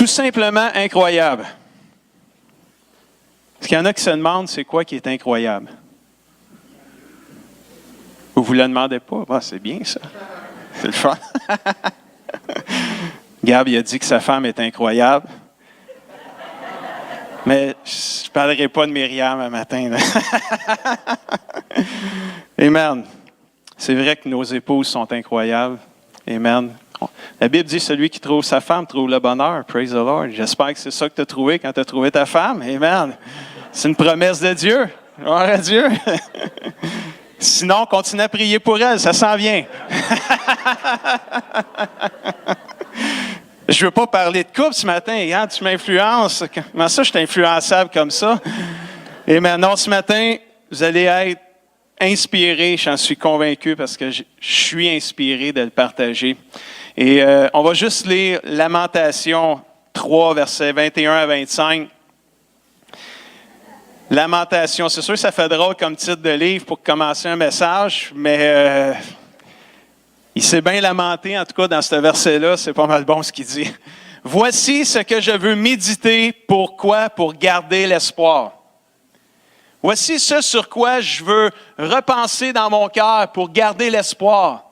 Tout simplement incroyable. Est-ce qu'il y en a qui se demandent c'est quoi qui est incroyable? Vous ne vous le demandez pas? Ah, c'est bien ça. C'est le fun. Gab, il a dit que sa femme est incroyable. Mais je ne parlerai pas de Myriam un matin. Là. Amen. C'est vrai que nos épouses sont incroyables. Amen. La Bible dit celui qui trouve sa femme trouve le bonheur. Praise the Lord. J'espère que c'est ça que tu as trouvé quand tu as trouvé ta femme. Amen. C'est une promesse de Dieu. Gloire à Dieu. Sinon, continue à prier pour elle. Ça s'en vient. Je ne veux pas parler de couple ce matin. Regarde, tu m'influences. Comment ça, je suis influençable comme ça? Et maintenant, ce matin, vous allez être inspirés, j'en suis convaincu, parce que je suis inspiré de le partager. Et on va juste lire Lamentation 3, versets 21 à 25. Lamentation, c'est sûr que ça fait drôle comme titre de livre pour commencer un message, mais il s'est bien lamenté, en tout cas dans ce verset-là, c'est pas mal bon ce qu'il dit. « Voici ce que je veux méditer, pourquoi? Pour garder l'espoir. Voici ce sur quoi je veux repenser dans mon cœur pour garder l'espoir. »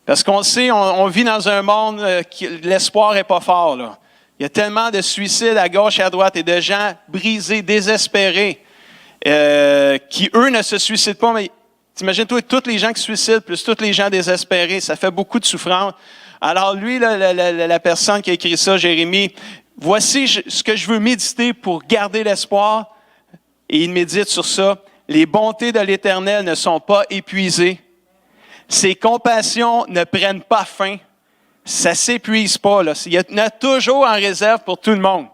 Parce qu'on le sait, on vit dans un monde où l'espoir n'est pas fort, là. Il y a tellement de suicides à gauche et à droite et de gens brisés, désespérés, qui, eux, ne se suicident pas. Mais t'imagines-toi, tous les gens qui se suicident, plus tous les gens désespérés, ça fait beaucoup de souffrance. Alors lui, là, la personne qui a écrit ça, Jérémie, « Voici ce que je veux méditer pour garder l'espoir. » Et il médite sur ça. « Les bontés de l'Éternel ne sont pas épuisées. Ses compassions ne prennent pas fin. » Ça ne s'épuise pas, là. Il y en a toujours en réserve pour tout le monde.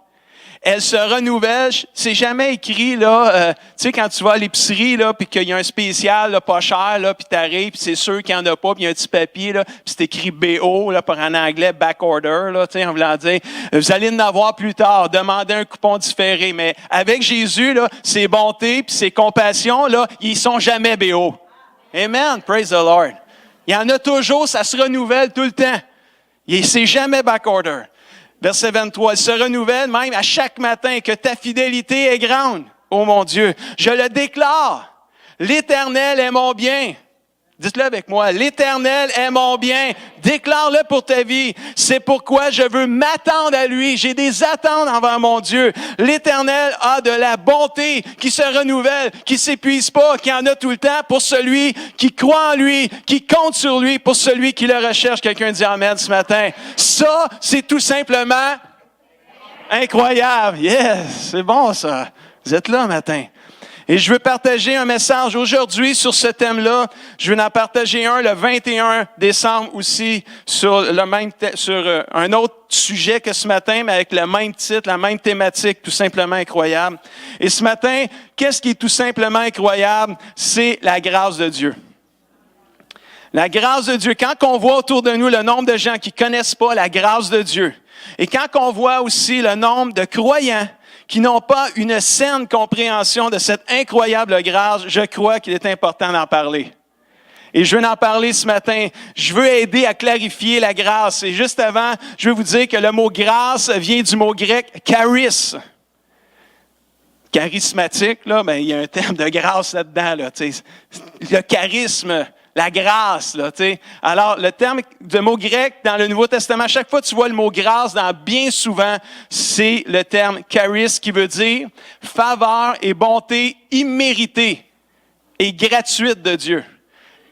Elle se renouvelle. C'est jamais écrit, là, tu sais, quand tu vas à l'épicerie, là, puis qu'il y a un spécial, là, pas cher, là, puis tu arrives, puis c'est sûr qu'il n'y en a pas, puis il y a un petit papier, là, puis c'est écrit BO, là, pour en anglais, back order, là, tu sais, en voulant dire, vous allez en avoir plus tard, demandez un coupon différé. Mais avec Jésus, là, ses bontés, puis ses compassions, là, ils sont jamais BO. Amen. Praise the Lord. Il y en a toujours, ça se renouvelle tout le temps. C'est jamais backorder. Verset 23, il se renouvelle même à chaque matin, que ta fidélité est grande, ô mon Dieu. Je le déclare, l'Éternel est mon bien. Dites-le avec moi, l'Éternel est mon bien. Déclare-le pour ta vie. C'est pourquoi je veux m'attendre à lui. J'ai des attentes envers mon Dieu. L'Éternel a de la bonté qui se renouvelle, qui s'épuise pas, qui en a tout le temps pour celui qui croit en lui, qui compte sur lui, pour celui qui le recherche. Quelqu'un dit Amen ce matin. Ça, c'est tout simplement incroyable. Yes, c'est bon ça. Vous êtes là matin. Et je veux partager un message aujourd'hui sur ce thème-là. Je vais en partager un le 21 décembre aussi sur un autre sujet que ce matin, mais avec le même titre, la même thématique, tout simplement incroyable. Et ce matin, qu'est-ce qui est tout simplement incroyable? C'est la grâce de Dieu. La grâce de Dieu. Quand on voit autour de nous le nombre de gens qui ne connaissent pas la grâce de Dieu, et quand on voit aussi le nombre de croyants qui n'ont pas une saine compréhension de cette incroyable grâce, je crois qu'il est important d'en parler. Et je veux en parler ce matin. Je veux aider à clarifier la grâce. Et juste avant, je veux vous dire que le mot grâce vient du mot grec charis. Charismatique, là, ben, il y a un terme de grâce là-dedans. Là, le charisme, la grâce. Là, alors, le terme de mot grec dans le Nouveau Testament, à chaque fois que tu vois le mot grâce, bien souvent, c'est le terme charis qui veut dire faveur et bonté imméritée et gratuite de Dieu.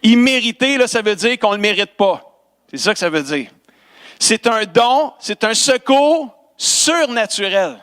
Immérité, là, ça veut dire qu'on ne le mérite pas. C'est ça que ça veut dire. C'est un don, c'est un secours surnaturel.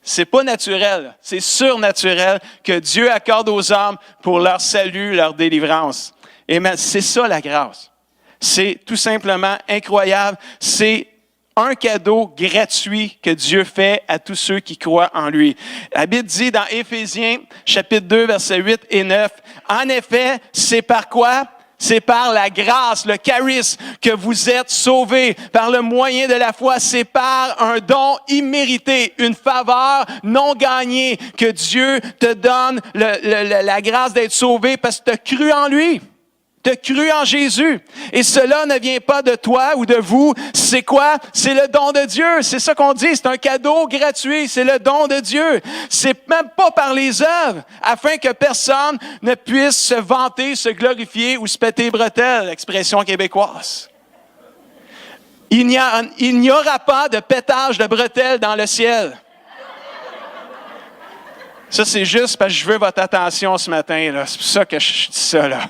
C'est pas naturel, c'est surnaturel que Dieu accorde aux hommes pour leur salut, leur délivrance. Et c'est ça la grâce. C'est tout simplement incroyable. C'est un cadeau gratuit que Dieu fait à tous ceux qui croient en lui. La Bible dit dans Éphésiens, chapitre 2, versets 8 et 9, « En effet, c'est par quoi? C'est par la grâce, le charisme, que vous êtes sauvés. Par le moyen de la foi, c'est par un don immérité, une faveur non gagnée, que Dieu te donne la grâce d'être sauvé parce que tu as cru en lui. Tu as cru en Jésus. Et cela ne vient pas de toi ou de vous. C'est quoi? C'est le don de Dieu. C'est ça qu'on dit. C'est un cadeau gratuit. C'est le don de Dieu. C'est même pas par les œuvres, afin que personne ne puisse se vanter, se glorifier ou se péter les bretelles, expression québécoise. Il n'y aura pas de pétage de bretelles dans le ciel. Ça, c'est juste parce que je veux votre attention ce matin, là. C'est pour ça que je dis ça, là.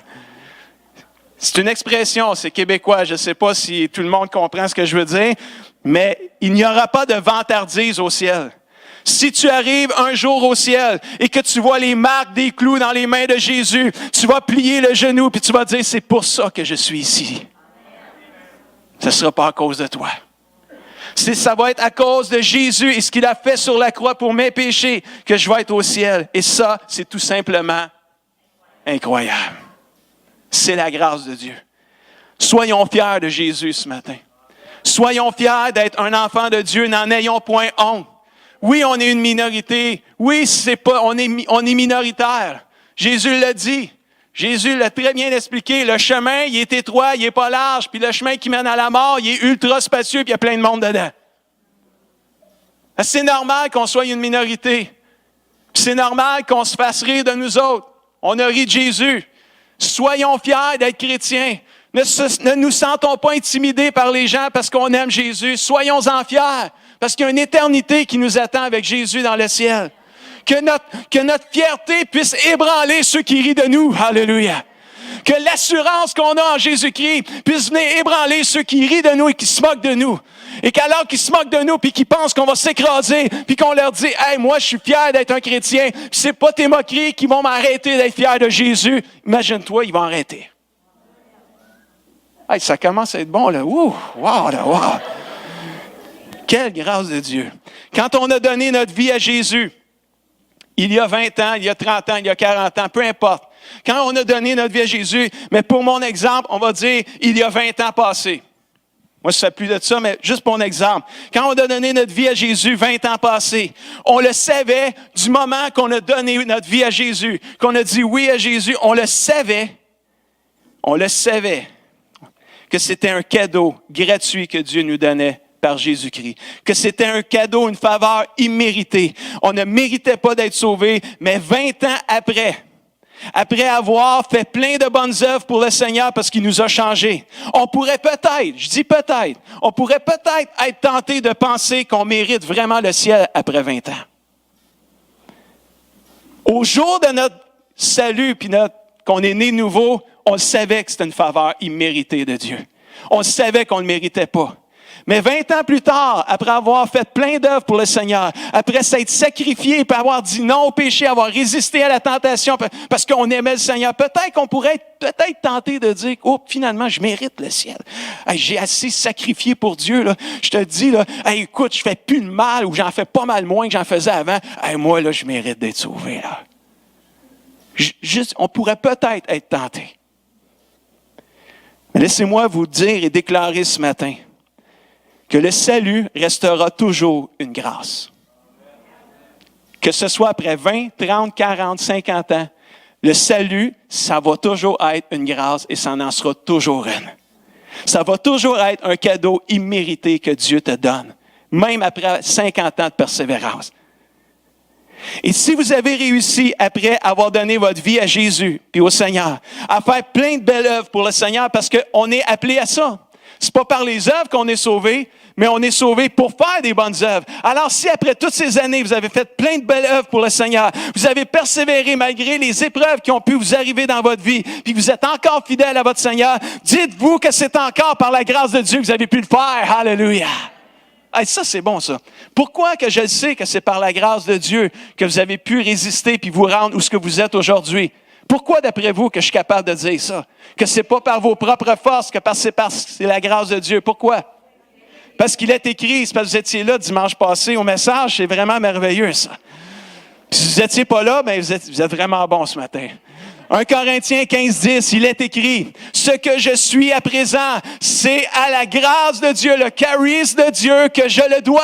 C'est une expression, c'est québécois. Je ne sais pas si tout le monde comprend ce que je veux dire, mais il n'y aura pas de vantardise au ciel. Si tu arrives un jour au ciel et que tu vois les marques des clous dans les mains de Jésus, tu vas plier le genou puis tu vas dire, c'est pour ça que je suis ici. Ce ne sera pas à cause de toi. Ça va être à cause de Jésus et ce qu'il a fait sur la croix pour mes péchés que je vais être au ciel. Et ça, c'est tout simplement incroyable. C'est la grâce de Dieu. Soyons fiers de Jésus ce matin. Soyons fiers d'être un enfant de Dieu, n'en ayons point honte. Oui, on est une minorité. Oui, on est minoritaire. Jésus l'a dit. Jésus l'a très bien expliqué. Le chemin, il est étroit, il n'est pas large. Puis le chemin qui mène à la mort, il est ultra spacieux, puis il y a plein de monde dedans. C'est normal qu'on soit une minorité. Puis c'est normal qu'on se fasse rire de nous autres. On a ri de Jésus. Soyons fiers d'être chrétiens. Ne nous sentons pas intimidés par les gens parce qu'on aime Jésus. Soyons-en fiers, parce qu'il y a une éternité qui nous attend avec Jésus dans le ciel. Que notre fierté puisse ébranler ceux qui rient de nous. Alléluia. Que l'assurance qu'on a en Jésus-Christ puisse venir ébranler ceux qui rient de nous et qui se moquent de nous. Et qu'alors qu'ils se moquent de nous puis qu'ils pensent qu'on va s'écraser puis qu'on leur dit « Hey, moi, je suis fier d'être un chrétien. » Puis c'est pas tes moqueries qui vont m'arrêter d'être fier de Jésus. Imagine-toi, ils vont arrêter. Hey, ça commence à être bon, là. Ouh, wow, là, wow. Quelle grâce de Dieu. Quand on a donné notre vie à Jésus, il y a 20 ans, il y a 30 ans, il y a 40 ans, peu importe. Quand on a donné notre vie à Jésus, mais pour mon exemple, on va dire, il y a 20 ans passés. Moi, je ne sais plus de ça, mais juste pour un exemple. Quand on a donné notre vie à Jésus, 20 ans passés, on le savait du moment qu'on a donné notre vie à Jésus, qu'on a dit oui à Jésus, on le savait que c'était un cadeau gratuit que Dieu nous donnait par Jésus-Christ. Que c'était un cadeau, une faveur imméritée. On ne méritait pas d'être sauvés, mais 20 ans après avoir fait plein de bonnes œuvres pour le Seigneur parce qu'il nous a changés, on pourrait peut-être être tenté de penser qu'on mérite vraiment le ciel après 20 ans. Au jour de notre salut, puis qu'on est né nouveau, on savait que c'était une faveur imméritée de Dieu. On savait qu'on ne le méritait pas. Mais 20 ans plus tard, après avoir fait plein d'œuvres pour le Seigneur, après s'être sacrifié, puis avoir dit non au péché, avoir résisté à la tentation parce qu'on aimait le Seigneur, peut-être qu'on pourrait être tenté de dire « Oh, finalement, je mérite le ciel. Hey, j'ai assez sacrifié pour Dieu. Là. Je te dis, là, hey, écoute, je fais plus de mal ou j'en fais pas mal moins que j'en faisais avant. Hey, moi, là, je mérite d'être sauvé. Là. » On pourrait peut-être être tenté. Mais laissez-moi vous dire et déclarer ce matin que le salut restera toujours une grâce. Que ce soit après 20, 30, 40, 50 ans, le salut, ça va toujours être une grâce et ça en sera toujours une. Ça va toujours être un cadeau immérité que Dieu te donne, même après 50 ans de persévérance. Et si vous avez réussi, après avoir donné votre vie à Jésus puis au Seigneur, à faire plein de belles œuvres pour le Seigneur, parce qu'on est appelé à ça. C'est pas par les œuvres qu'on est sauvé, mais on est sauvé pour faire des bonnes œuvres. Alors, si après toutes ces années, vous avez fait plein de belles œuvres pour le Seigneur, vous avez persévéré malgré les épreuves qui ont pu vous arriver dans votre vie, puis que vous êtes encore fidèle à votre Seigneur, dites-vous que c'est encore par la grâce de Dieu que vous avez pu le faire. Alléluia! Hey, ça, c'est bon, ça. Pourquoi que je le sais que c'est par la grâce de Dieu que vous avez pu résister puis vous rendre où ce que vous êtes aujourd'hui? Pourquoi, d'après vous, que je suis capable de dire ça? Que c'est pas par vos propres forces, que c'est la grâce de Dieu. Pourquoi? Parce qu'il est écrit, c'est parce que vous étiez là dimanche passé au message, c'est vraiment merveilleux, ça. Puis si vous n'étiez pas là, ben vous êtes vraiment bon ce matin. 1 Corinthiens 15:10, il est écrit, « Ce que je suis à présent, c'est à la grâce de Dieu, le charisme de Dieu que je le dois. »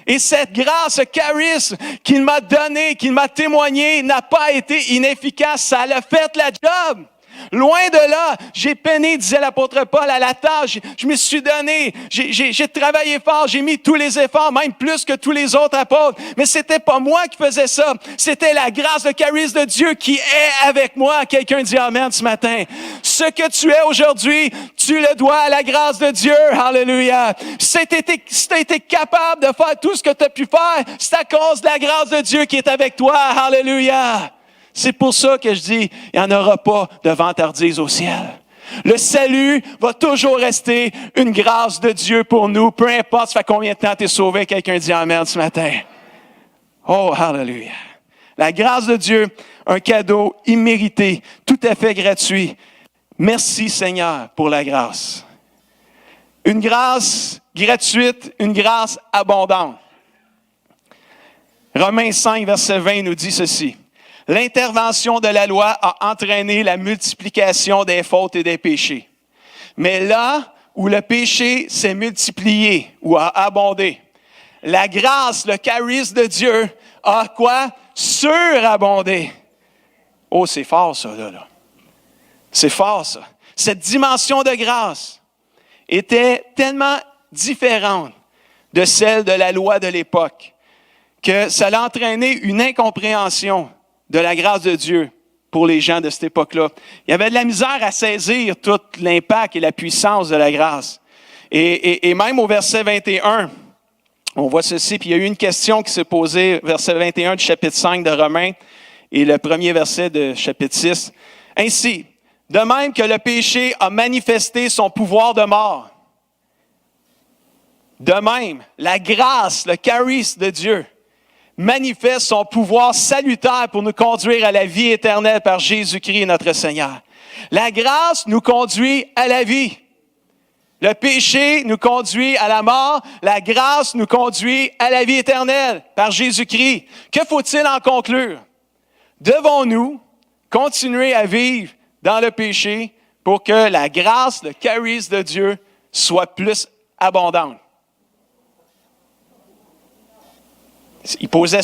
Et cette grâce, ce charisme qu'il m'a donné, qu'il m'a témoigné, n'a pas été inefficace. Ça a fait la job. Loin de là, j'ai peiné, disait l'apôtre Paul, à la tâche. Je me suis donné, j'ai travaillé fort, j'ai mis tous les efforts, même plus que tous les autres apôtres. Mais c'était pas moi qui faisais ça. C'était la grâce, le charisme de Dieu qui est avec moi. Quelqu'un dit amen ce matin. Ce que tu es aujourd'hui, tu le dois à la grâce de Dieu. Alléluia. Si tu as été capable de faire tout ce que tu as pu faire, c'est à cause de la grâce de Dieu qui est avec toi. Alléluia. C'est pour ça que je dis, il n'y en aura pas de vantardise au ciel. Le salut va toujours rester une grâce de Dieu pour nous, peu importe ça fait combien de temps tu es sauvé. Quelqu'un dit amen ce matin. Oh, hallelujah. La grâce de Dieu, un cadeau immérité, tout à fait gratuit. Merci Seigneur pour la grâce. Une grâce gratuite, une grâce abondante. Romains 5, verset 20 nous dit ceci. L'intervention de la loi a entraîné la multiplication des fautes et des péchés. Mais là où le péché s'est multiplié ou a abondé, la grâce, le charisme de Dieu a quoi? Surabondé. Oh, c'est fort ça, là. C'est fort ça. Cette dimension de grâce était tellement différente de celle de la loi de l'époque que ça a entraîné une incompréhension de la grâce de Dieu pour les gens de cette époque-là. Il y avait de la misère à saisir tout l'impact et la puissance de la grâce. Et même au verset 21, on voit ceci, puis il y a eu une question qui s'est posée, verset 21 du chapitre 5 de Romains et le premier verset de chapitre 6. Ainsi, de même que le péché a manifesté son pouvoir de mort, de même, la grâce, le charisme de Dieu, manifeste son pouvoir salutaire pour nous conduire à la vie éternelle par Jésus-Christ notre Seigneur. La grâce nous conduit à la vie. Le péché nous conduit à la mort. La grâce nous conduit à la vie éternelle par Jésus-Christ. Que faut-il en conclure? Devons-nous continuer à vivre dans le péché pour que la grâce, le charisme de Dieu soit plus abondante? Il posait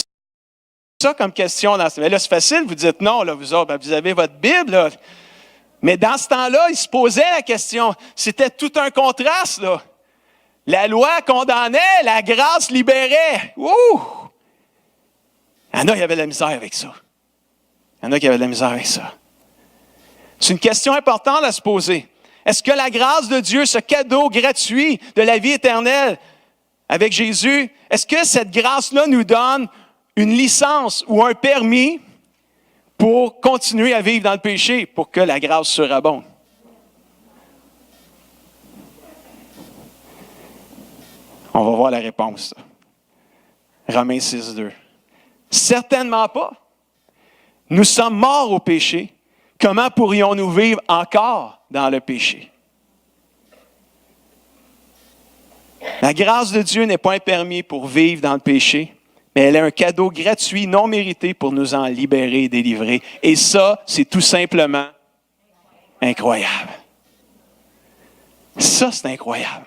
ça comme question. Mais là, c'est facile, vous dites non, là, vous autres, vous avez votre Bible. Là. Mais dans ce temps-là, il se posait la question. C'était tout un contraste. Là. La loi condamnait, la grâce libérait. Ouh! Il y en a qui avaient de la misère avec ça. Il y en a qui avaient de la misère avec ça. C'est une question importante à se poser. Est-ce que la grâce de Dieu, ce cadeau gratuit de la vie éternelle, avec Jésus, est-ce que cette grâce-là nous donne une licence ou un permis pour continuer à vivre dans le péché, pour que la grâce surabonde? On va voir la réponse. Romains 6, 2. Certainement pas. Nous sommes morts au péché. Comment pourrions-nous vivre encore dans le péché? La grâce de Dieu n'est pas un permis pour vivre dans le péché, mais elle est un cadeau gratuit, non mérité pour nous en libérer et délivrer. Et ça, c'est tout simplement incroyable. Ça, c'est incroyable.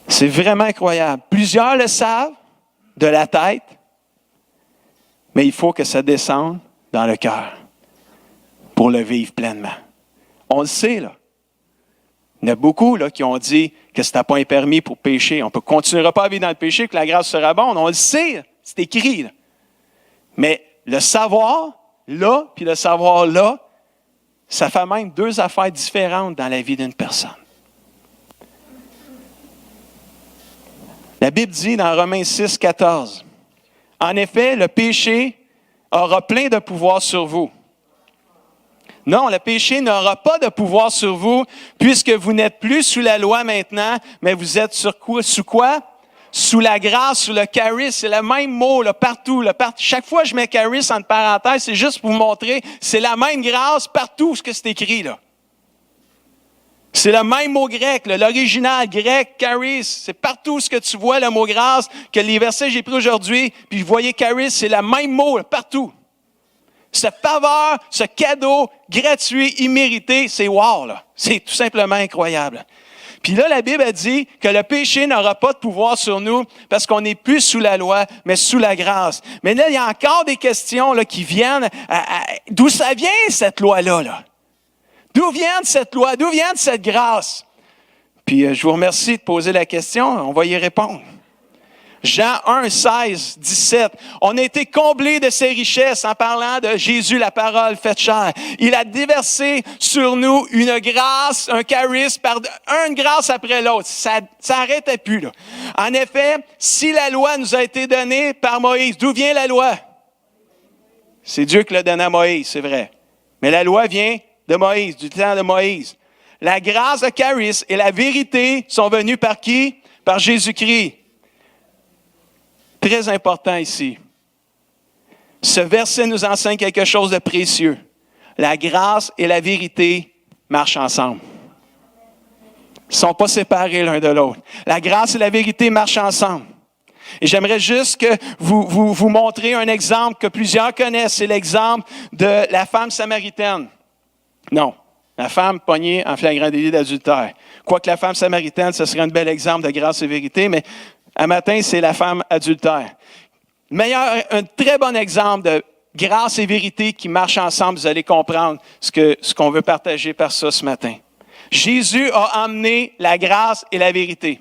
C'est vraiment incroyable. Plusieurs le savent de la tête, mais il faut que ça descende dans le cœur pour le vivre pleinement. On le sait, là. Il y en a beaucoup là, qui ont dit que ce n'était pas un permis pour pécher. On ne continuera pas à vivre dans le péché, que la grâce sera bonne. On le sait, c'est écrit. Là. Mais le savoir là, puis le savoir là, ça fait même deux affaires différentes dans la vie d'une personne. La Bible dit dans Romains 6, 14, « En effet, le péché aura plein de pouvoir sur vous. » Non, le péché n'aura pas de pouvoir sur vous, puisque vous n'êtes plus sous la loi maintenant, mais vous êtes sous quoi? Sous la grâce, sous le charisme. C'est le même mot là, partout, là, chaque fois que je mets charisme entre parenthèses, c'est juste pour vous montrer, c'est la même grâce partout ce que c'est écrit là. C'est le même mot grec, là, l'original grec, charis. C'est partout ce que tu vois le mot grâce, que les versets que j'ai pris aujourd'hui, puis vous voyez charis, c'est le même mot là, partout. Cette faveur, ce cadeau gratuit, immérité, c'est wow, là. C'est tout simplement incroyable. Puis là, la Bible a dit que le péché n'aura pas de pouvoir sur nous parce qu'on n'est plus sous la loi, mais sous la grâce. Mais là, il y a encore des questions là, qui viennent. D'où ça vient, cette loi-là? Là? D'où vient cette loi? D'où vient cette grâce? Puis je vous remercie de poser la question. On va y répondre. Jean 1, 16, 17. On a été comblés de ses richesses en parlant de Jésus, la parole faite chair. Il a déversé sur nous une grâce, un charisme, une grâce après l'autre. Ça n'arrêtait plus, là. En effet, si la loi nous a été donnée par Moïse, d'où vient la loi? C'est Dieu qui l'a donnée à Moïse, c'est vrai. Mais la loi vient de Moïse, du temps de Moïse. La grâce, le charisme et la vérité sont venus par qui? Par Jésus-Christ. Très important ici. Ce verset nous enseigne quelque chose de précieux. La grâce et la vérité marchent ensemble. Ils ne sont pas séparés l'un de l'autre. La grâce et la vérité marchent ensemble. Et j'aimerais juste que vous montrer un exemple que plusieurs connaissent. C'est l'exemple de la femme samaritaine. Non, la femme pognée en flagrant délit d'adultère. Quoique la femme samaritaine, ce serait un bel exemple de grâce et vérité, mais à matin, c'est la femme adultère. Un très bon exemple de grâce et vérité qui marchent ensemble. Vous allez comprendre ce qu'on veut partager par ça ce matin. Jésus a emmené la grâce et la vérité.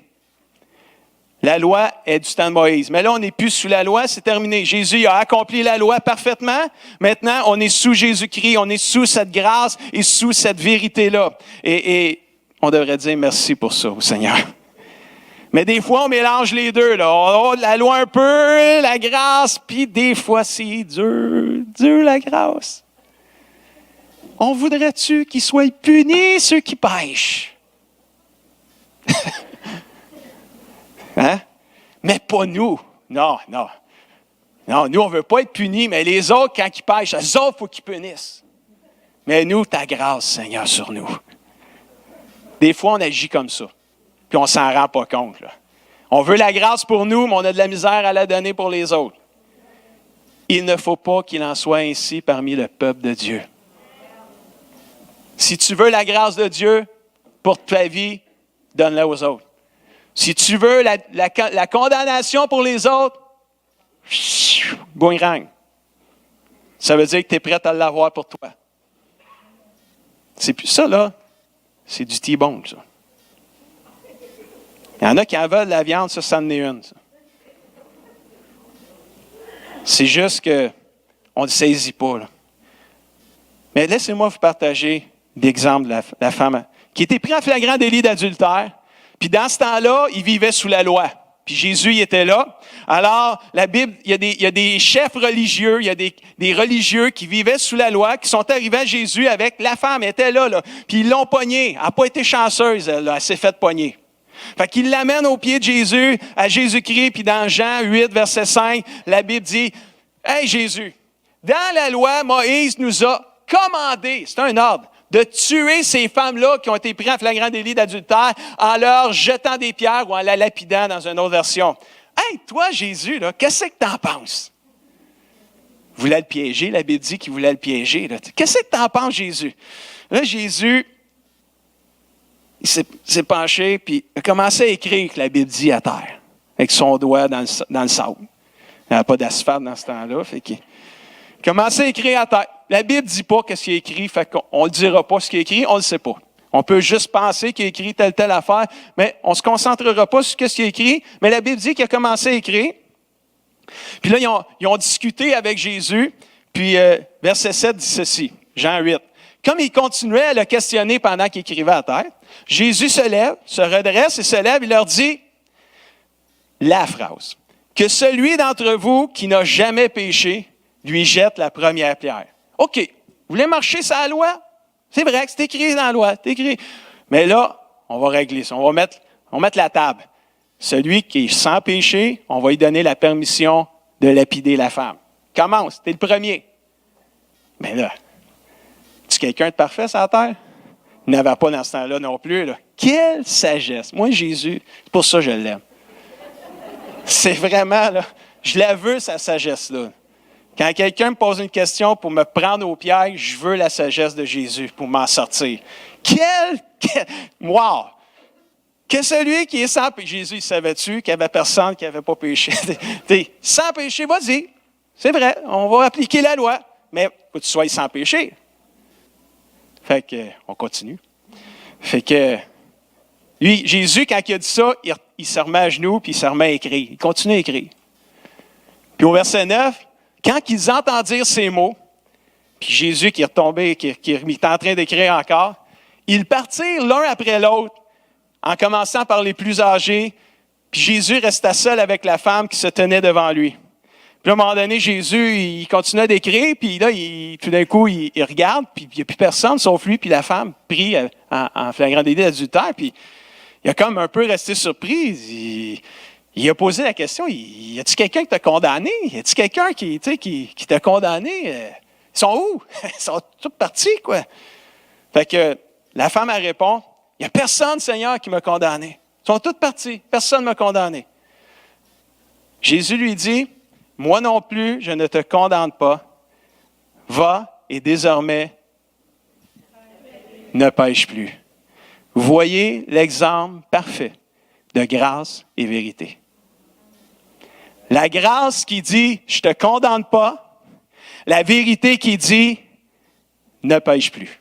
La loi est du temps de Moïse. Mais là, on n'est plus sous la loi, c'est terminé. Jésus a accompli la loi parfaitement. Maintenant, on est sous Jésus-Christ, on est sous cette grâce et sous cette vérité-là. Et on devrait dire merci pour ça au Seigneur. Mais des fois, on mélange les deux. Là. On a la loi un peu, la grâce, puis des fois, c'est dur la grâce. On voudrait-tu qu'ils soient punis, ceux qui pêchent? Hein? Mais pas nous. Non. Non, nous, on ne veut pas être punis, mais les autres, quand ils pêchent, eux autres, il faut qu'ils punissent. Mais nous, ta grâce, Seigneur, sur nous. Des fois, on agit comme ça. Puis on ne s'en rend pas compte. Là. On veut la grâce pour nous, mais on a de la misère à la donner pour les autres. Il ne faut pas qu'il en soit ainsi parmi le peuple de Dieu. Si tu veux la grâce de Dieu pour ta vie, donne-la aux autres. Si tu veux la condamnation pour les autres, boomerang. Ça veut dire que tu es prêt à l'avoir pour toi. C'est plus ça, là. C'est du T-bone, ça. Il y en a qui en veulent la viande, ça en est une. Ça. C'est juste qu'on ne saisit pas. Là. Mais laissez-moi vous partager l'exemple de la femme qui était prise en flagrant délit d'adultère. Puis dans ce temps-là, il vivait sous la loi. Puis Jésus il était là. Alors, la Bible, il y a des chefs religieux, il y a des religieux qui vivaient sous la loi, qui sont arrivés à Jésus avec la femme, elle était là. Puis ils l'ont pognée. Elle n'a pas été chanceuse, elle s'est faite pogner. Fait qu'il l'amène au pied de Jésus, à Jésus-Christ, puis dans Jean 8, verset 5, la Bible dit, « Hey Jésus, dans la loi, Moïse nous a commandé, c'est un ordre, de tuer ces femmes-là qui ont été prises en flagrant délit d'adultère en leur jetant des pierres ou en la lapidant dans une autre version. Hey, toi, Jésus, là, qu'est-ce que t'en penses? » Il voulait le piéger, la Bible dit qu'il voulait le piéger. Là. Qu'est-ce que t'en penses, Jésus? Là, Jésus, il s'est penché, puis il a commencé à écrire que la Bible dit à terre, avec son doigt dans le sable. Il n'y avait pas d'asphalte dans ce temps-là. Fait qu'il a commencé à écrire à terre. La Bible ne dit pas ce qu'il a écrit, fait qu'on ne dira pas ce qu'il a écrit, on ne le sait pas. On peut juste penser qu'il a écrit telle affaire, mais on ne se concentrera pas sur ce qu'il a écrit. Mais la Bible dit qu'il a commencé à écrire. Puis là, ils ont discuté avec Jésus, puis verset 7 dit ceci, Jean 8. Comme il continuait à le questionner pendant qu'il écrivait à terre, Jésus se lève, se redresse et se lève, il leur dit la phrase, que celui d'entre vous qui n'a jamais péché lui jette la première pierre. OK, vous voulez marcher sur la loi? C'est vrai que c'est écrit dans la loi, c'est écrit. Mais là, on va régler ça, on va mettre la table. Celui qui est sans péché, on va lui donner la permission de lapider la femme. Commence, t'es le premier. Mais là, tu es quelqu'un de parfait sur la terre? Il n'avait pas dans ce temps-là non plus. Là. Quelle sagesse! Moi, Jésus, c'est pour ça que je l'aime. C'est vraiment, là, je la veux, sa sagesse-là. Quand quelqu'un me pose une question pour me prendre au piège, je veux la sagesse de Jésus pour m'en sortir. Wow! que celui qui est sans péché. Jésus, il savait-tu qu'il n'y avait personne qui n'avait pas péché? Sans péché, vas-y. C'est vrai, on va appliquer la loi, mais il faut que tu sois sans péché. Fait que, on continue. Fait que, lui, Jésus, quand il a dit ça, il se remet à genoux, puis il se remet à écrire. Il continue à écrire. Puis au verset 9, quand ils entendent dire ces mots, puis Jésus qui est retombé, qui est en train d'écrire encore, ils partirent l'un après l'autre, en commençant par les plus âgés, puis Jésus resta seul avec la femme qui se tenait devant lui. Puis à un moment donné, Jésus, il continue à décrire, puis là, tout d'un coup, il regarde, puis il n'y a plus personne sauf lui, puis la femme prie en flagrant délit d'adultère, puis il a comme un peu resté surpris. Il a posé la question, y a-t-il quelqu'un qui t'a condamné? Y a-t-il quelqu'un qui t'a condamné? Ils sont où? Ils sont tous partis, quoi. Fait que la femme, elle répond, il n'y a personne, Seigneur, qui m'a condamné. Ils sont tous partis, personne ne m'a condamné. Jésus lui dit, moi non plus, je ne te condamne pas. Va et désormais, ne pêche plus. Vous voyez l'exemple parfait de grâce et vérité. La grâce qui dit, je ne te condamne pas. La vérité qui dit, ne pêche plus.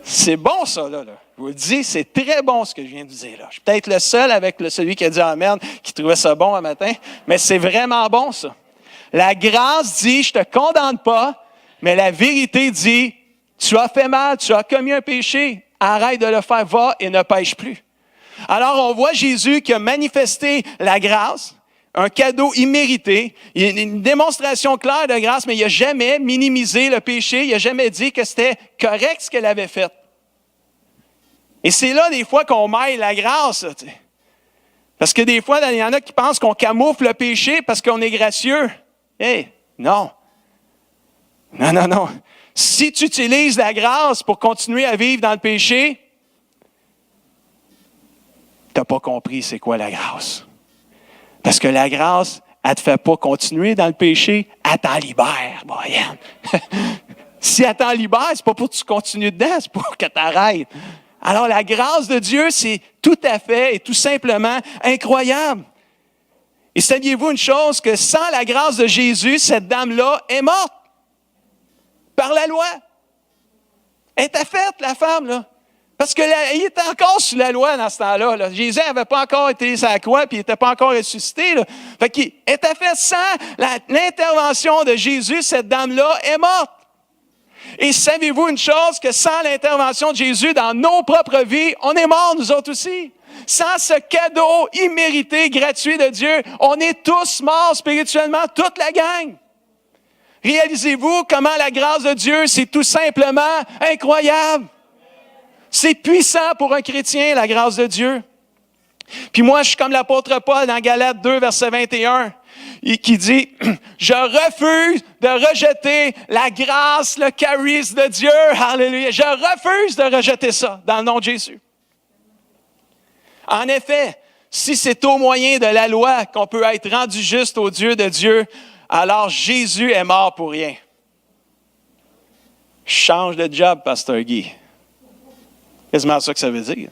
C'est bon ça, là. Je vous le dis, c'est très bon ce que je viens de vous dire là. Je suis peut-être le seul avec celui qui a dit Amen, qui trouvait ça bon un matin, mais c'est vraiment bon ça. La grâce dit, je ne te condamne pas, mais la vérité dit, tu as fait mal, tu as commis un péché, arrête de le faire, va et ne pêche plus. Alors on voit Jésus qui a manifesté la grâce, un cadeau immérité, une démonstration claire de grâce, mais il n'a jamais minimisé le péché, il n'a jamais dit que c'était correct ce qu'elle avait fait. Et c'est là, des fois, qu'on maille la grâce. Là, parce que des fois, il y en a qui pensent qu'on camoufle le péché parce qu'on est gracieux. Hey, non. Non, non, non. Si tu utilises la grâce pour continuer à vivre dans le péché, tu n'as pas compris c'est quoi la grâce. Parce que la grâce, elle ne te fait pas continuer dans le péché, elle t'en libère, Brian. Si elle t'en libère, ce n'est pas pour que tu continues dedans, c'est pour que tu arrêtes. Alors, la grâce de Dieu, c'est tout à fait et tout simplement incroyable. Et saviez-vous une chose, que sans la grâce de Jésus, cette dame-là est morte par la loi. Elle était faite, la femme, là. Parce qu'il était encore sous la loi dans ce temps-là. Là. Jésus n'avait pas encore été sur la croix, puis il n'était pas encore ressuscité. Là. Fait qu'il était fait sans l'intervention de Jésus, cette dame-là est morte. Et savez-vous une chose, que sans l'intervention de Jésus dans nos propres vies, on est morts, nous autres aussi. Sans ce cadeau immérité, gratuit de Dieu, on est tous morts spirituellement, toute la gang. Réalisez-vous comment la grâce de Dieu, c'est tout simplement incroyable. C'est puissant pour un chrétien, la grâce de Dieu. Puis moi, je suis comme l'apôtre Paul dans Galates 2, verset 21, qui dit, « Je refuse de rejeter la grâce, le charisme de Dieu. » Alléluia. Je refuse de rejeter ça dans le nom de Jésus. En effet, si c'est au moyen de la loi qu'on peut être rendu juste au Dieu de Dieu, alors Jésus est mort pour rien. Change de job, Pasteur Guy. C'est quasiment ça que ça veut dire.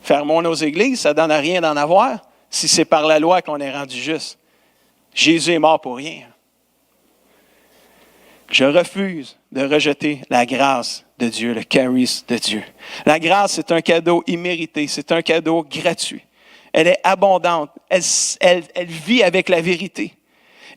Fermons nos églises, ça ne donne à rien d'en avoir si c'est par la loi qu'on est rendu juste. Jésus est mort pour rien. Je refuse de rejeter la grâce de Dieu, le charisme de Dieu. La grâce, c'est un cadeau immérité, c'est un cadeau gratuit. Elle est abondante, elle vit avec la vérité.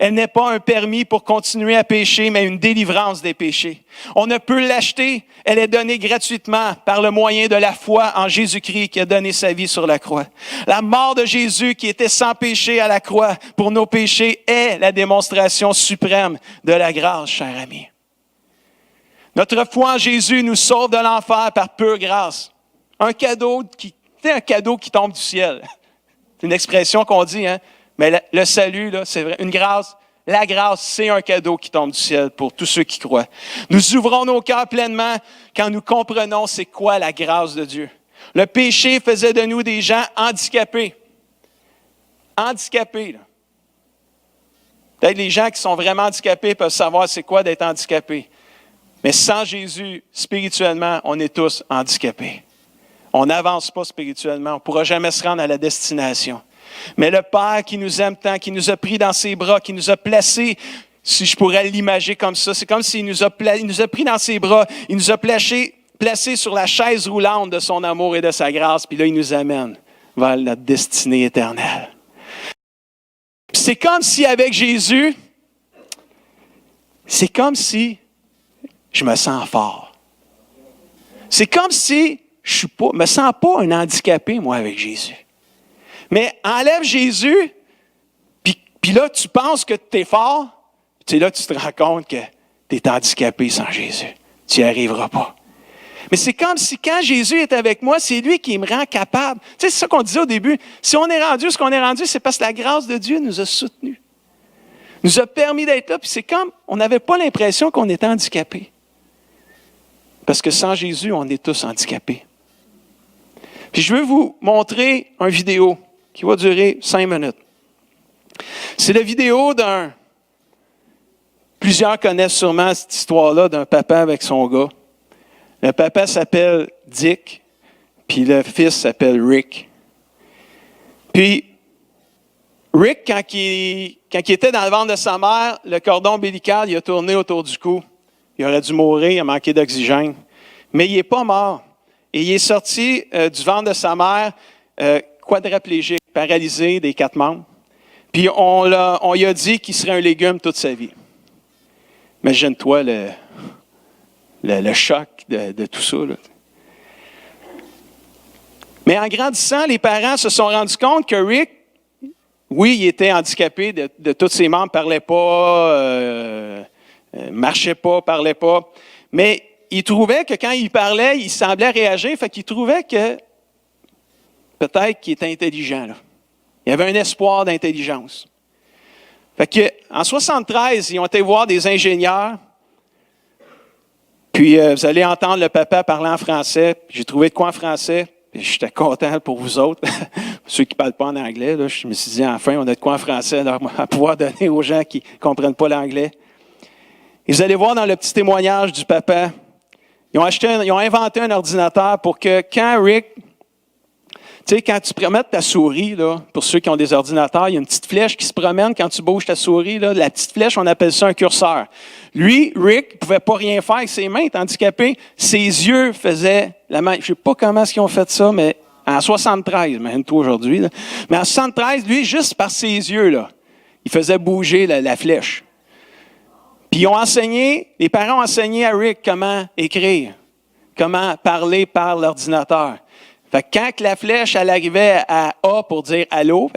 Elle n'est pas un permis pour continuer à pécher, mais une délivrance des péchés. On ne peut l'acheter. Elle est donnée gratuitement par le moyen de la foi en Jésus-Christ qui a donné sa vie sur la croix. La mort de Jésus qui était sans péché à la croix pour nos péchés est la démonstration suprême de la grâce, cher ami. Notre foi en Jésus nous sauve de l'enfer par pure grâce. C'est un cadeau qui tombe du ciel. C'est une expression qu'on dit, hein? Mais le salut, là, c'est vrai, une grâce. La grâce, c'est un cadeau qui tombe du ciel pour tous ceux qui croient. Nous ouvrons nos cœurs pleinement quand nous comprenons c'est quoi la grâce de Dieu. Le péché faisait de nous des gens handicapés. Handicapés, là. Peut-être les gens qui sont vraiment handicapés peuvent savoir c'est quoi d'être handicapé. Mais sans Jésus, spirituellement, on est tous handicapés. On n'avance pas spirituellement. On ne pourra jamais se rendre à la destination. Mais le Père qui nous aime tant, qui nous a pris dans ses bras, qui nous a placés, si je pourrais l'imager comme ça, c'est comme s'il nous a pris dans ses bras, il nous a placés sur la chaise roulante de son amour et de sa grâce, puis là, il nous amène vers notre destinée éternelle. C'est comme si avec Jésus, c'est comme si je me sens fort. C'est comme si je ne me sens pas un handicapé, moi, avec Jésus. Mais enlève Jésus, puis là, tu penses que tu es fort, puis là, tu te rends compte que tu es handicapé sans Jésus. Tu n'y arriveras pas. Mais c'est comme si quand Jésus est avec moi, c'est lui qui me rend capable. Tu sais, c'est ça qu'on disait au début. Si on est rendu ce qu'on est rendu, c'est parce que la grâce de Dieu nous a soutenus. Nous a permis d'être là, puis c'est comme, on n'avait pas l'impression qu'on était handicapé. Parce que sans Jésus, on est tous handicapés. Puis je veux vous montrer une vidéo qui va durer 5 minutes. C'est la vidéo plusieurs connaissent sûrement cette histoire-là d'un papa avec son gars. Le papa s'appelle Dick, puis le fils s'appelle Rick. Puis Rick, quand il était dans le ventre de sa mère, le cordon ombilical, il a tourné autour du cou. Il aurait dû mourir, il a manqué d'oxygène. Mais il n'est pas mort. Et il est sorti du ventre de sa mère quadraplégique, paralysé des 4 membres. Puis on lui a dit qu'il serait un légume toute sa vie. Imagine-toi le choc de tout ça, là. Mais en grandissant, les parents se sont rendus compte que Rick, oui, il était handicapé de tous ses membres, ne parlait pas, marchait pas, parlait pas. Mais il trouvait que quand il parlait, il semblait réagir, fait qu'il trouvait que peut-être qu'il était intelligent, là. Il y avait un espoir d'intelligence. Fait que, en 1973, ils ont été voir des ingénieurs. Puis, vous allez entendre le papa parler en français. J'ai trouvé de quoi en français. Puis, j'étais content pour vous autres, ceux qui ne parlent pas en anglais. Là, je me suis dit, enfin, on a de quoi en français à pouvoir donner aux gens qui ne comprennent pas l'anglais. Et vous allez voir dans le petit témoignage du papa, ils ont inventé un ordinateur pour que quand Rick, tu sais, quand tu promènes ta souris, là, pour ceux qui ont des ordinateurs, il y a une petite flèche qui se promène quand tu bouges ta souris. Là, la petite flèche, on appelle ça un curseur. Lui, Rick, ne pouvait pas rien faire avec ses mains, il est handicapé. Ses yeux faisaient la main. Je ne sais pas comment ils ont fait ça, mais en 73, imagine-toi aujourd'hui. Là. Mais en 73, lui, juste par ses yeux, là, il faisait bouger la flèche. Puis les parents ont enseigné à Rick comment écrire, comment parler par l'ordinateur. Fait que quand la flèche elle arrivait à A pour dire allô,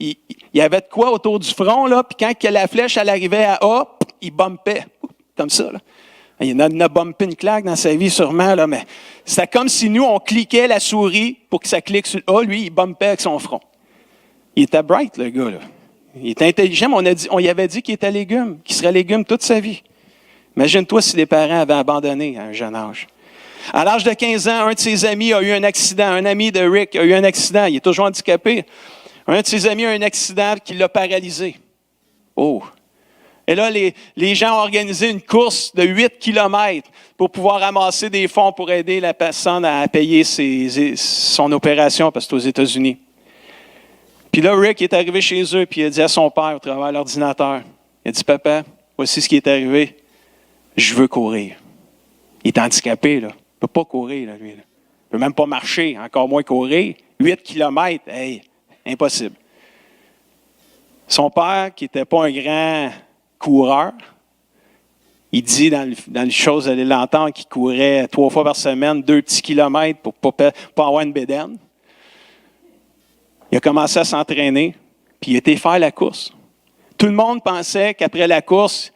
il y avait de quoi autour du front, là, puis quand la flèche elle arrivait à A, il bumpait, comme ça. Là. Il a bumpé une claque dans sa vie sûrement, là, mais c'était comme si nous, on cliquait la souris pour que ça clique sur A, lui, il bumpait avec son front. Il était bright, le gars, là. Il était intelligent, mais on lui avait dit qu'il était légume, qu'il serait légume toute sa vie. Imagine-toi si les parents avaient abandonné à un jeune âge. À l'âge de 15 ans, un de ses amis a eu un accident. Un ami de Rick a eu un accident. Il est toujours handicapé. Un de ses amis a eu un accident qui l'a paralysé. Oh! Et là, les gens ont organisé une course de 8 kilomètres pour pouvoir ramasser des fonds pour aider la personne à payer son opération, parce que c'est aux États-Unis. Puis là, Rick est arrivé chez eux, puis il a dit à son père, au travers de l'ordinateur, il a dit, « Papa, voici ce qui est arrivé. Je veux courir. » Il est handicapé, là. Il ne peut pas courir, là, lui. Là. Il ne peut même pas marcher, encore moins courir. 8 kilomètres, hey, impossible. Son père, qui n'était pas un grand coureur, il dit dans les choses, vous allez l'entendre, qu'il courait 3 fois par semaine, 2 petits kilomètres pour ne pas avoir une bédaine. Il a commencé à s'entraîner, puis il a été faire la course. Tout le monde pensait qu'après la course,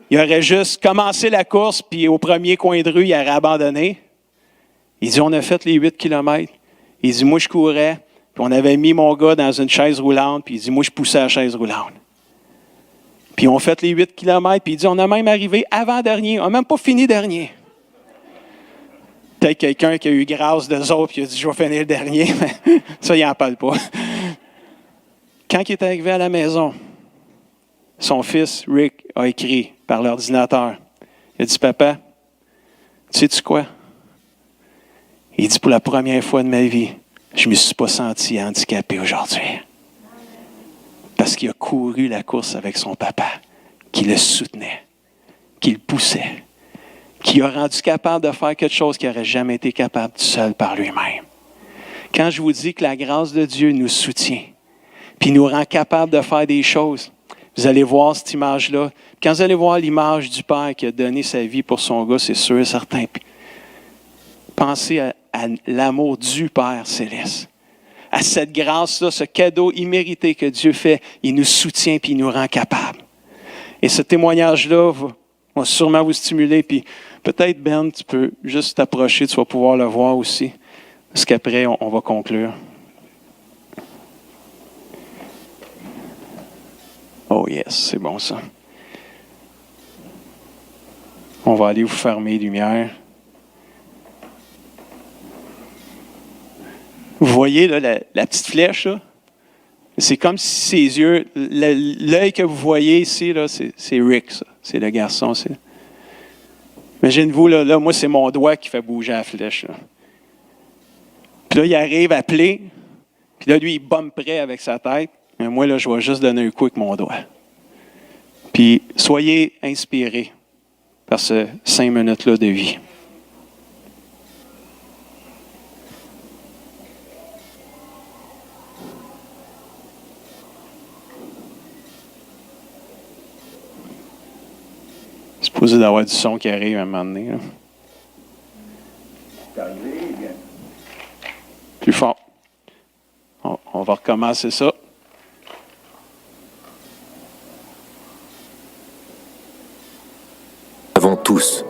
il aurait juste commencé la course, puis au premier coin de rue, il aurait abandonné. Il dit, on a fait les 8 kilomètres. Il dit, moi, je courais, puis on avait mis mon gars dans une chaise roulante, puis il dit, moi, je poussais la chaise roulante. Puis on a fait les 8 kilomètres, puis il dit, on a même arrivé avant-dernier, on n'a même pas fini dernier. Peut-être quelqu'un qui a eu grâce d'eux autres, puis il a dit, je vais finir le dernier, mais ça, il n'en parle pas. Quand il est arrivé à la maison, son fils, Rick, a écrit par l'ordinateur. Il a dit, « Papa, sais-tu quoi? Il dit, pour la première fois de ma vie, je ne me suis pas senti handicapé aujourd'hui. Parce qu'il a couru la course avec son papa, qui le soutenait, qui le poussait, qui a rendu capable de faire quelque chose qu'il n'aurait jamais été capable tout seul par lui-même. Quand je vous dis que la grâce de Dieu nous soutient, puis nous rend capable de faire des choses, vous allez voir cette image-là. Quand vous allez voir l'image du Père qui a donné sa vie pour son gars, c'est sûr et certain. Puis, pensez à l'amour du Père céleste, à cette grâce-là, ce cadeau immérité que Dieu fait. Il nous soutient puis il nous rend capables. Et ce témoignage-là va sûrement vous stimuler. Puis peut-être, Ben, tu peux juste t'approcher, tu vas pouvoir le voir aussi. Parce qu'après, on va conclure. Oh yes, c'est bon ça. On va aller vous fermer les lumières. Vous voyez là, la petite flèche, là? C'est comme si ses yeux, l'œil que vous voyez ici, là, c'est Rick, ça. C'est le garçon. Imaginez-vous, là, moi, c'est mon doigt qui fait bouger la flèche. Là. Puis là, il arrive à player. Puis là, lui, il bombe près avec sa tête. Mais moi, là, je vais juste donner un coup avec mon doigt. Puis, soyez inspirés par ces 5 minutes-là de vie. C'est supposé d'avoir du son qui arrive à un moment donné. Plus fort. On va recommencer ça. Avant tous.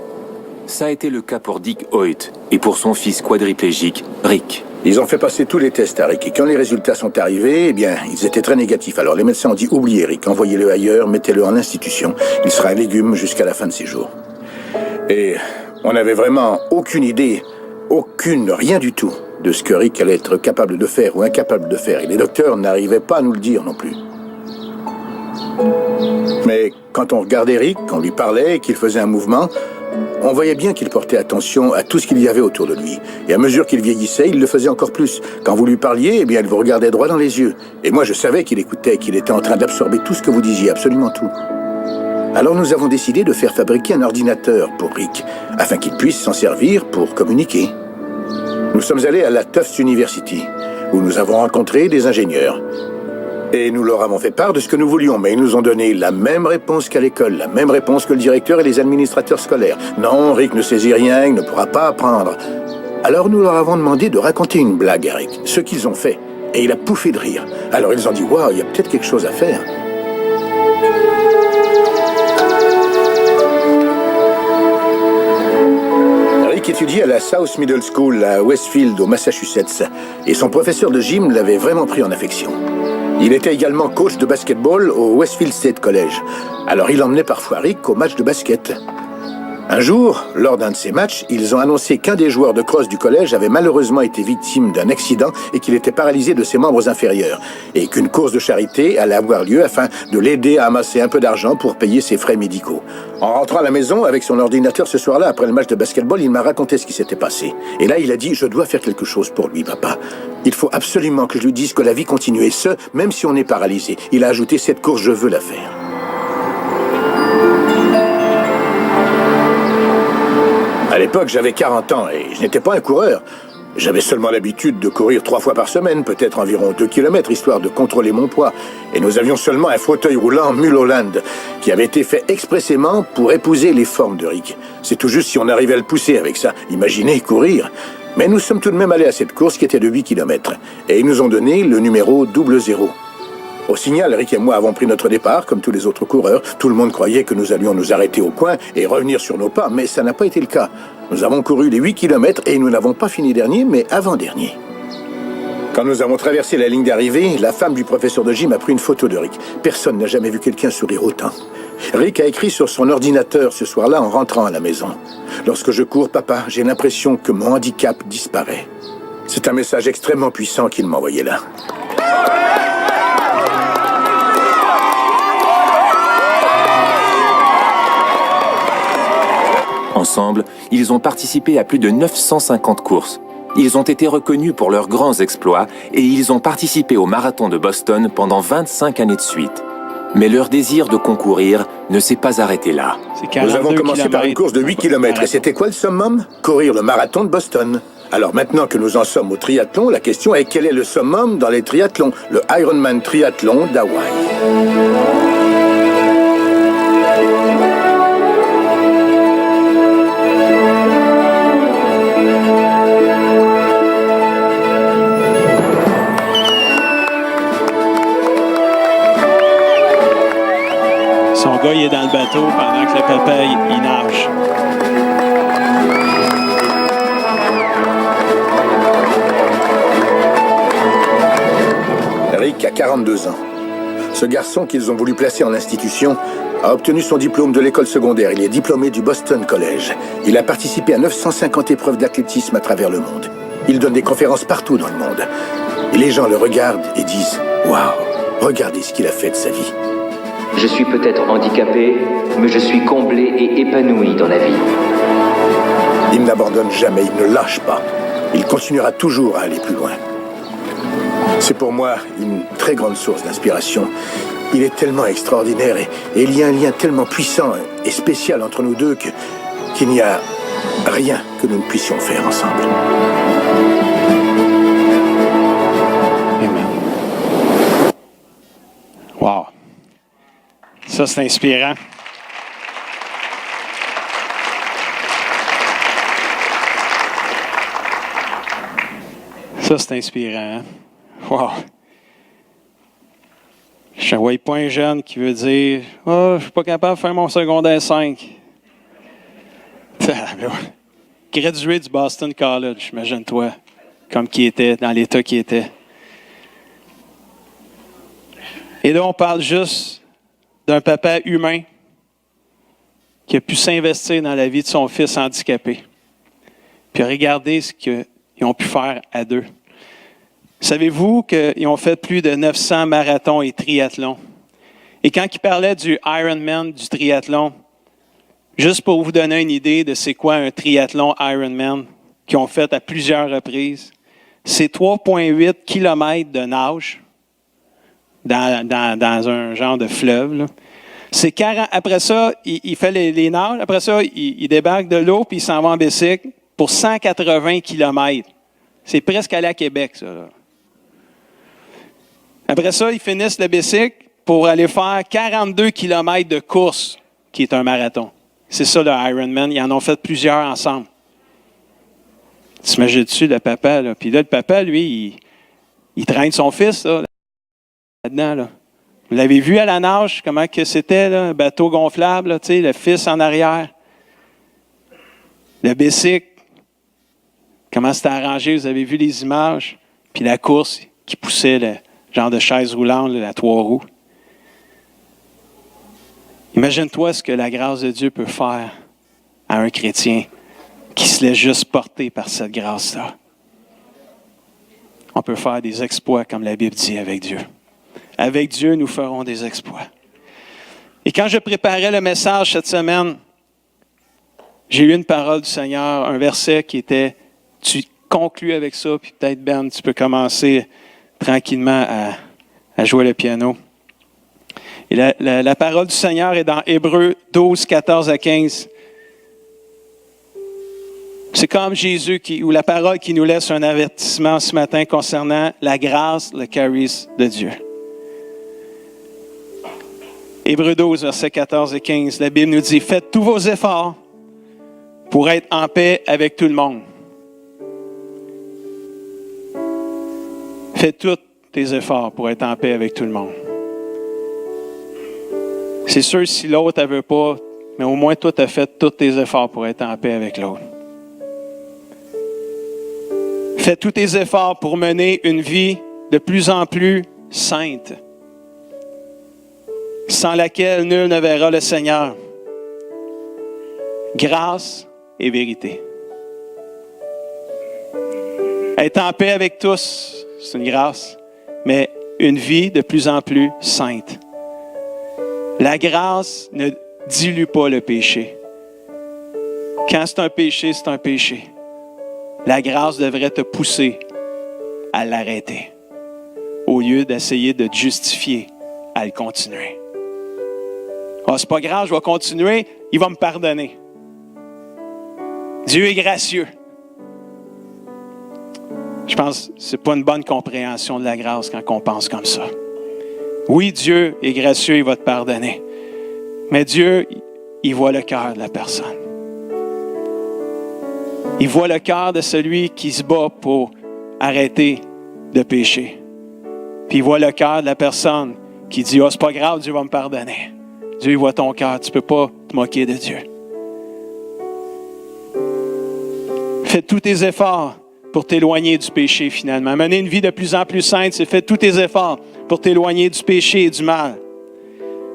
Ça a été le cas pour Dick Hoyt et pour son fils quadriplégique, Rick. Ils ont fait passer tous les tests à Rick et quand les résultats sont arrivés, eh bien, ils étaient très négatifs. Alors les médecins ont dit, oubliez Rick, envoyez-le ailleurs, mettez-le en institution. Il sera un légume jusqu'à la fin de ses jours. Et on n'avait vraiment aucune idée, rien du tout, de ce que Rick allait être capable de faire ou incapable de faire. Et les docteurs n'arrivaient pas à nous le dire non plus. Mais quand on regardait Rick, qu'on lui parlait et qu'il faisait un mouvement, on voyait bien qu'il portait attention à tout ce qu'il y avait autour de lui. Et à mesure qu'il vieillissait, il le faisait encore plus. Quand vous lui parliez, eh bien, il vous regardait droit dans les yeux. Et moi, je savais qu'il écoutait, qu'il était en train d'absorber tout ce que vous disiez, absolument tout. Alors nous avons décidé de faire fabriquer un ordinateur pour Rick, afin qu'il puisse s'en servir pour communiquer. Nous sommes allés à la Tufts University, où nous avons rencontré des ingénieurs. Et nous leur avons fait part de ce que nous voulions, mais ils nous ont donné la même réponse qu'à l'école, la même réponse que le directeur et les administrateurs scolaires. Non, Rick ne saisit rien, il ne pourra pas apprendre. Alors nous leur avons demandé de raconter une blague à Rick, ce qu'ils ont fait. Et il a pouffé de rire. Alors ils ont dit, waouh, il y a peut-être quelque chose à faire. Rick étudiait à la South Middle School à Westfield, au Massachusetts. Et son professeur de gym l'avait vraiment pris en affection. Il était également coach de basketball au Westfield State College. Alors il emmenait parfois Rick au match de basket. Un jour, lors d'un de ces matchs, ils ont annoncé qu'un des joueurs de crosse du collège avait malheureusement été victime d'un accident et qu'il était paralysé de ses membres inférieurs. Et qu'une course de charité allait avoir lieu afin de l'aider à amasser un peu d'argent pour payer ses frais médicaux. En rentrant à la maison avec son ordinateur ce soir-là, après le match de basketball, il m'a raconté ce qui s'était passé. Et là, il a dit, je dois faire quelque chose pour lui, papa. Il faut absolument que je lui dise que la vie continue, et ce, même si on est paralysé. Il a ajouté, cette course, je veux la faire. À l'époque, j'avais 40 ans et je n'étais pas un coureur. J'avais seulement l'habitude de courir 3 fois par semaine, peut-être environ 2 km, histoire de contrôler mon poids. Et nous avions seulement un fauteuil roulant Mulholland, qui avait été fait expressément pour épouser les formes de Rick. C'est tout juste si on arrivait à le pousser avec ça. Imaginez courir. Mais nous sommes tout de même allés à cette course qui était de 8 km. Et ils nous ont donné le numéro 00. Au signal, Rick et moi avons pris notre départ, comme tous les autres coureurs. Tout le monde croyait que nous allions nous arrêter au coin et revenir sur nos pas, mais ça n'a pas été le cas. Nous avons couru les 8 km et nous n'avons pas fini dernier, mais avant-dernier. Quand nous avons traversé la ligne d'arrivée, la femme du professeur de gym a pris une photo de Rick. Personne n'a jamais vu quelqu'un sourire autant. Rick a écrit sur son ordinateur ce soir-là en rentrant à la maison. Lorsque je cours, papa, j'ai l'impression que mon handicap disparaît. C'est un message extrêmement puissant qu'il m'envoyait là. Ensemble, ils ont participé à plus de 950 courses. Ils ont été reconnus pour leurs grands exploits et ils ont participé au marathon de Boston pendant 25 années de suite. Mais leur désir de concourir ne s'est pas arrêté là. Nous avons commencé par une course de 8 km et c'était quoi le summum? Courir le marathon de Boston. Alors maintenant que nous en sommes au triathlon, la question est quel est le summum dans les triathlons? Le Ironman triathlon d'Hawaï. Son gars, il est dans le bateau pendant que le papa, il nage. Rick a 42 ans. Ce garçon qu'ils ont voulu placer en institution a obtenu son diplôme de l'école secondaire. Il est diplômé du Boston College. Il a participé à 950 épreuves d'athlétisme à travers le monde. Il donne des conférences partout dans le monde. Et les gens le regardent et disent « Waouh, regardez ce qu'il a fait de sa vie ». Je suis peut-être handicapé, mais je suis comblé et épanoui dans la vie. Il n'abandonne jamais, il ne lâche pas. Il continuera toujours à aller plus loin. C'est pour moi une très grande source d'inspiration. Il est tellement extraordinaire et il y a un lien tellement puissant et spécial entre nous deux qu'il n'y a rien que nous ne puissions faire ensemble. Amen. Wow. Ça, c'est inspirant. Ça, c'est inspirant. Hein? Wow. Je ne vois pas un jeune qui veut dire « Oh, je ne suis pas capable de faire mon secondaire 5. » Gradué du Boston College, imagine-toi, comme qui était, dans l'état qui était. Et là, on parle juste d'un papa humain qui a pu s'investir dans la vie de son fils handicapé. Puis regardez ce qu'ils ont pu faire à deux. Savez-vous qu'ils ont fait plus de 900 marathons et triathlons? Et quand ils parlaient du Ironman, du triathlon, juste pour vous donner une idée de c'est quoi un triathlon Ironman qu'ils ont fait à plusieurs reprises, c'est 3,8 km de nage dans un genre de fleuve. Là. C'est 40, après ça, il fait les nages. Après ça, il débarque de l'eau puis il s'en va en bicycle pour 180 km. C'est presque aller à Québec, ça. Là. Après ça, ils finissent le bicycle pour aller faire 42 km de course, qui est un marathon. C'est ça, le Ironman. Ils en ont fait plusieurs ensemble. T'imagines-tu, le papa, là? Puis là, le papa, lui, il traîne son fils, là, là-dedans, là. Vous l'avez vu à la nage, comment que c'était, là, un bateau gonflable, là, tu sais, le fils en arrière. Le bicycle, comment c'était arrangé, vous avez vu les images. Puis la course qui poussait le genre de chaise roulante, là, la 3 roues. Imagine-toi ce que la grâce de Dieu peut faire à un chrétien qui se laisse juste porter par cette grâce-là. On peut faire des exploits, comme la Bible dit, avec Dieu. Avec Dieu, nous ferons des exploits. Et quand je préparais le message cette semaine, j'ai eu une parole du Seigneur, un verset qui était, tu conclus avec ça, puis peut-être Ben, tu peux commencer tranquillement à jouer le piano. Et la parole du Seigneur est dans Hébreux 12, 14 à 15. C'est comme Jésus, ou la parole qui nous laisse un avertissement ce matin concernant la grâce, le charisme de Dieu. Hébreux 12, versets 14 et 15, la Bible nous dit « Faites tous vos efforts pour être en paix avec tout le monde. » Fais tous tes efforts pour être en paix avec tout le monde. C'est sûr, si l'autre ne veut pas, mais au moins toi, tu as fait tous tes efforts pour être en paix avec l'autre. Fais tous tes efforts pour mener une vie de plus en plus sainte, sans laquelle nul ne verra le Seigneur. Grâce et vérité. Être en paix avec tous, c'est une grâce, mais une vie de plus en plus sainte. La grâce ne dilue pas le péché. Quand c'est un péché, c'est un péché. La grâce devrait te pousser à l'arrêter, au lieu d'essayer de te justifier à le continuer. Ah, c'est pas grave, je vais continuer, il va me pardonner. Dieu est gracieux. Je pense que ce n'est pas une bonne compréhension de la grâce quand on pense comme ça. Oui, Dieu est gracieux, il va te pardonner. Mais Dieu, il voit le cœur de la personne. Il voit le cœur de celui qui se bat pour arrêter de pécher. Puis il voit le cœur de la personne qui dit « Ah, c'est pas grave, Dieu va me pardonner. » Dieu, il voit ton cœur, tu ne peux pas te moquer de Dieu. Fais tous tes efforts pour t'éloigner du péché finalement. Mener une vie de plus en plus sainte, c'est fais tous tes efforts pour t'éloigner du péché et du mal.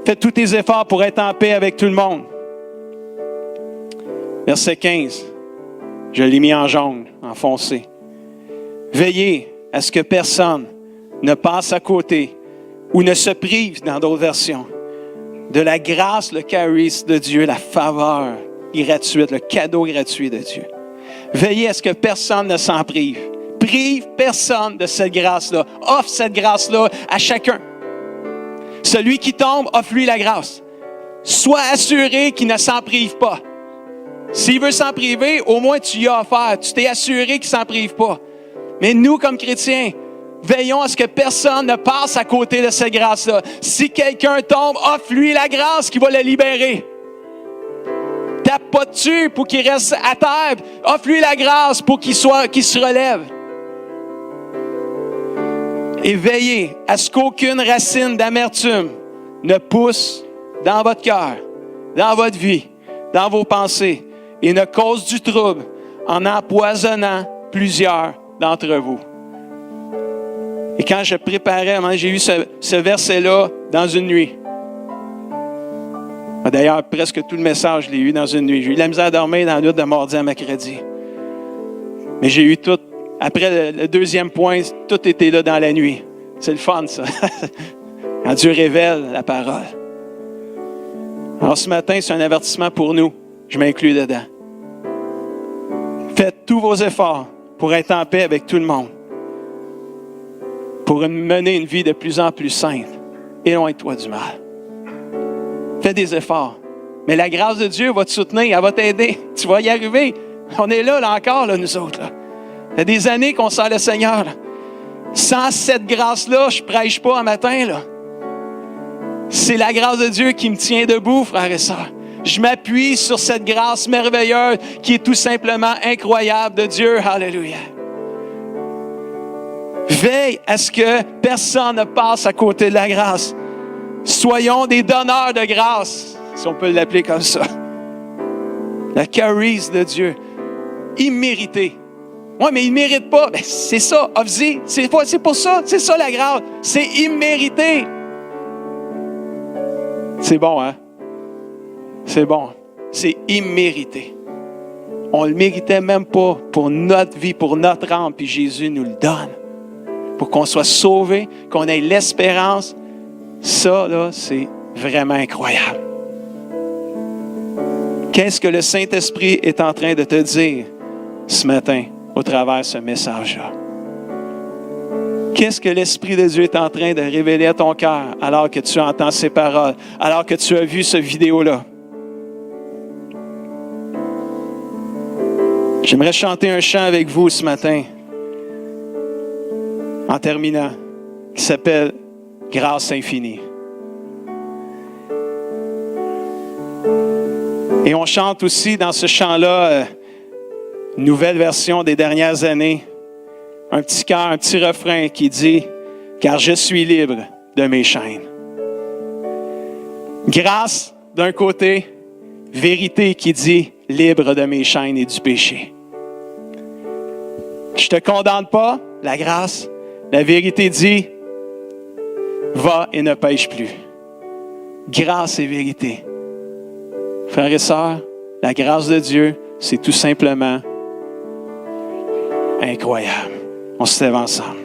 Fais tous tes efforts pour être en paix avec tout le monde. Verset 15. Je l'ai mis en jaune, en foncé. Veillez à ce que personne ne passe à côté ou ne se prive, dans d'autres versions, de la grâce, le charisme de Dieu, la faveur gratuite, le cadeau gratuit de Dieu. Veillez à ce que personne ne s'en prive. Prive personne de cette grâce-là. Offre cette grâce-là à chacun. Celui qui tombe, offre-lui la grâce. Sois assuré qu'il ne s'en prive pas. S'il veut s'en priver, au moins tu y as offert. Tu t'es assuré qu'il ne s'en prive pas. Mais nous, comme chrétiens, veillons à ce que personne ne passe à côté de cette grâce-là. Si quelqu'un tombe, offre-lui la grâce qui va le libérer. Tape pas dessus pour qu'il reste à terre. Offre-lui la grâce pour qu'il se relève. Et veillez à ce qu'aucune racine d'amertume ne pousse dans votre cœur, dans votre vie, dans vos pensées et ne cause du trouble en empoisonnant plusieurs d'entre vous. Et quand je préparais, j'ai eu ce verset-là dans une nuit. D'ailleurs, presque tout le message, je l'ai eu dans une nuit. J'ai eu de la misère à dormir dans la nuit de mardi à mercredi. Mais j'ai eu tout. Après le deuxième point, tout était là dans la nuit. C'est le fun, ça. Quand Dieu révèle la parole. Alors ce matin, c'est un avertissement pour nous. Je m'inclus dedans. Faites tous vos efforts pour être en paix avec tout le monde. Pour mener une vie de plus en plus sainte. Éloigne-toi du mal. Fais des efforts. Mais la grâce de Dieu va te soutenir, elle va t'aider. Tu vas y arriver. On est là encore, nous autres. Là. Il y a des années qu'on sert le Seigneur. Là. Sans cette grâce-là, je ne prêche pas un matin. Là. C'est la grâce de Dieu qui me tient debout, frères et sœurs. Je m'appuie sur cette grâce merveilleuse qui est tout simplement incroyable de Dieu. Alléluia. Veille à ce que personne ne passe à côté de la grâce. Soyons des donneurs de grâce, si on peut l'appeler comme ça. La charisme de Dieu, immérité. Oui, mais il ne mérite pas. Ben, c'est ça, offre-y. C'est pour ça, c'est ça la grâce. C'est immérité. C'est bon, hein? C'est bon. C'est immérité. On ne le méritait même pas pour notre vie, pour notre âme, puis Jésus nous le donne. Pour qu'on soit sauvés, qu'on ait l'espérance. Ça, là, c'est vraiment incroyable. Qu'est-ce que le Saint-Esprit est en train de te dire ce matin au travers de ce message-là? Qu'est-ce que l'Esprit de Dieu est en train de révéler à ton cœur alors que tu entends ces paroles, alors que tu as vu cette vidéo-là? J'aimerais chanter un chant avec vous ce matin, en terminant, qui s'appelle « Grâce infinie ». Et on chante aussi dans ce chant-là, une nouvelle version des dernières années, un petit chœur, un petit refrain qui dit « Car je suis libre de mes chaînes ». Grâce d'un côté, vérité qui dit « Libre de mes chaînes et du péché ». Je ne te condamne pas, la grâce. La vérité dit « Va et ne pêche plus ». Grâce et vérité. Frères et sœurs, la grâce de Dieu, c'est tout simplement incroyable. On se lève ensemble.